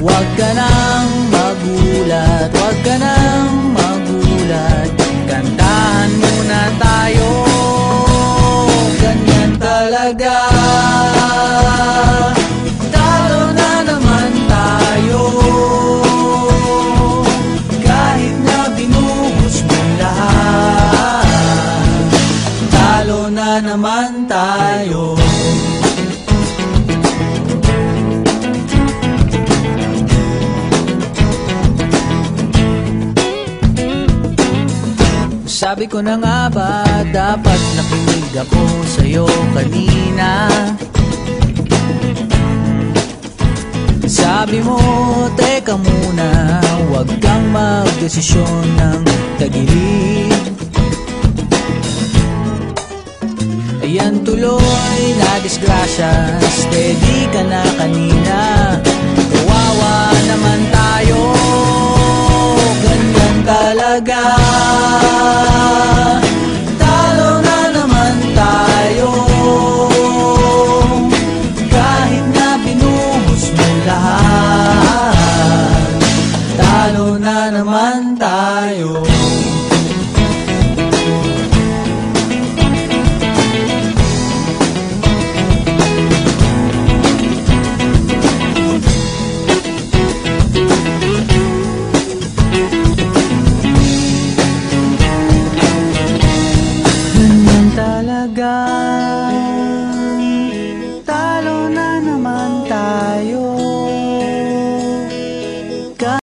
Huwag ka nang magulat, huwag ka nang magulat, kantahan muna tayo, ganyan talaga. Talo na naman tayo, kahit na binuhos mo lahat, talo na naman tayo. Sabi ko na nga ba, dapat nakinig ako sa'yo kanina. Sabi mo, teka muna, huwag kang magdesisyon ng tagilid. Ayan tuloy na disgrasya, steady ka na kanina.